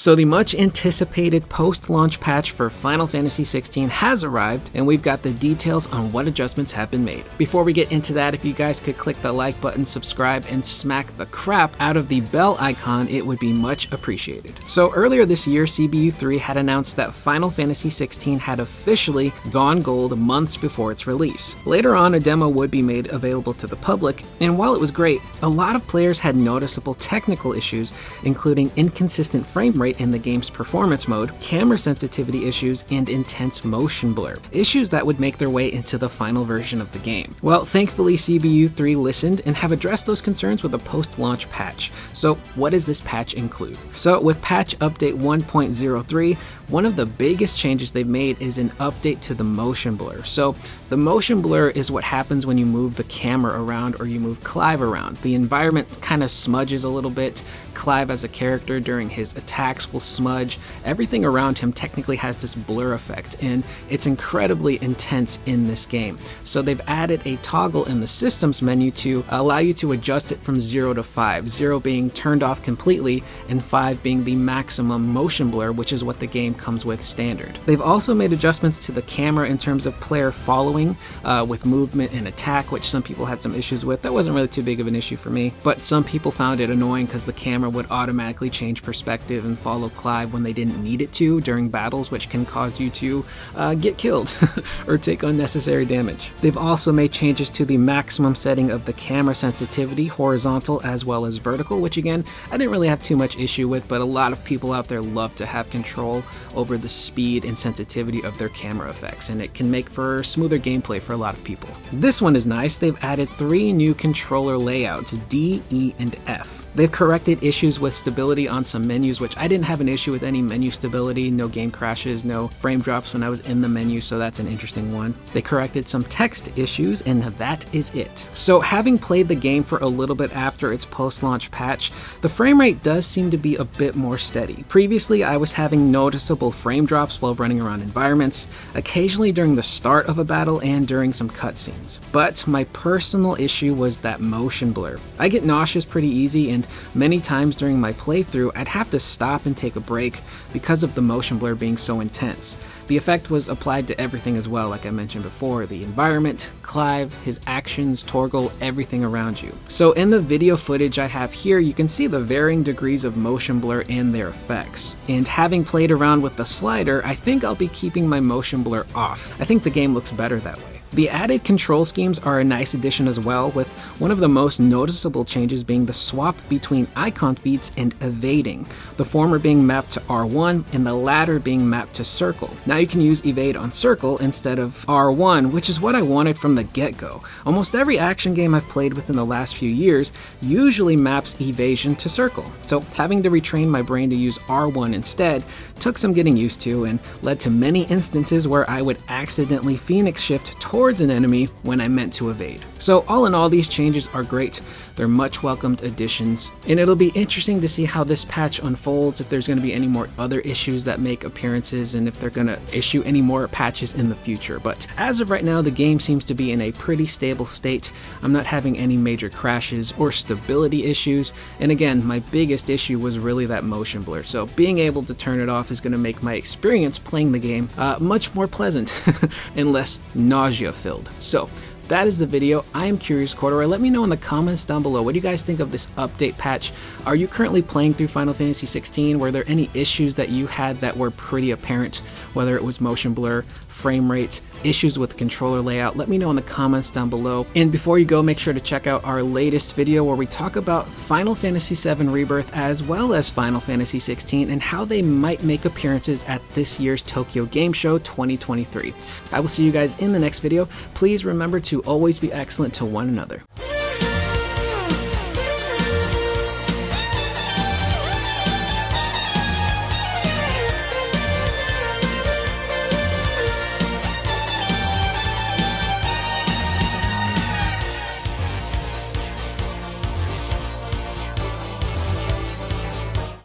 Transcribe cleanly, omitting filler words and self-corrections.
So the much anticipated post-launch patch for Final Fantasy XVI has arrived, and we've got the details on what adjustments have been made. Before we get into that, if you guys could click the like button, subscribe, and smack the crap out of the bell icon, it would be much appreciated. So earlier this year, CBU3 had announced that Final Fantasy XVI had officially gone gold months before its release. Later on, a demo would be made available to the public, and while it was great, a lot of players had noticeable technical issues, including inconsistent frame rate in the game's performance mode, camera sensitivity issues, and intense motion blur. Issues that would make their way into the final version of the game. Well, thankfully CBU3 listened and have addressed those concerns with a post-launch patch. So what does this patch include? So with patch update 1.03, one of the biggest changes they've made is an update to the motion blur. So the motion blur is what happens when you move the camera around or you move Clive around. The environment kind of smudges a little bit. Clive as a character during his attacks will smudge. Everything around him technically has this blur effect, and it's incredibly intense in this game. So they've added a toggle in the systems menu to allow you to adjust it from 0 to 5, 0 being turned off completely and 5 being the maximum motion blur, which is what the game comes with standard. They've also made adjustments to the camera in terms of player following with movement and attack, which some people had some issues with. That wasn't really too big of an issue for me, but some people found it annoying because the camera would automatically change perspective and follow Clive when they didn't need it to during battles, which can cause you to get killed or take unnecessary damage. They've also made changes to the maximum setting of the camera sensitivity, horizontal as well as vertical, which again, I didn't really have too much issue with, but a lot of people out there love to have control over the speed and sensitivity of their camera effects, and it can make for smoother gameplay for a lot of people. This one is nice. They've added 3 new controller layouts, D, E, and F. They've corrected issues with stability on some menus, which I didn't have an issue with any menu stability, no game crashes, no frame drops when I was in the menu, so that's an interesting one. They corrected some text issues, and that is it. So having played the game for a little bit after its post-launch patch, the frame rate does seem to be a bit more steady. Previously, I was having noticeable frame drops while running around environments, occasionally during the start of a battle and during some cutscenes. But my personal issue was that motion blur. I get nauseous pretty easy, and many times during my playthrough, I'd have to stop and take a break because of the motion blur being so intense. The effect was applied to everything as well, like I mentioned before, the environment, Clive, his actions, Torgal, everything around you. So in the video footage I have here, you can see the varying degrees of motion blur and their effects. And having played around with the slider, I think I'll be keeping my motion blur off. I think the game looks better that way. The added control schemes are a nice addition as well, with one of the most noticeable changes being the swap between icon feeds and evading, the former being mapped to R1 and the latter being mapped to circle. Now you can use evade on circle instead of R1, which is what I wanted from the get-go. Almost every action game I've played within the last few years usually maps evasion to circle, so having to retrain my brain to use R1 instead took some getting used to and led to many instances where I would accidentally Phoenix shift towards an enemy when I meant to evade. So all in all, these changes are great. They're much welcomed additions, and it'll be interesting to see how this patch unfolds, if there's going to be any more other issues that make appearances, and if they're going to issue any more patches in the future. But as of right now, the game seems to be in a pretty stable state. I'm not having any major crashes or stability issues, and again, my biggest issue was really that motion blur. So being able to turn it off is going to make my experience playing the game much more pleasant and less nausea-filled. So that is the video. I am Curious Corduroy. Let me know in the comments down below, what do you guys think of this update patch? Are you currently playing through Final Fantasy XVI? Were there any issues that you had that were pretty apparent, whether it was motion blur, frame rate, issues with controller layout? Let me know in the comments down below. And before you go, make sure to check out our latest video where we talk about Final Fantasy VII Rebirth as well as Final Fantasy XVI and how they might make appearances at this year's Tokyo Game Show 2023. I will see you guys in the next video. Please remember to always be excellent to one another.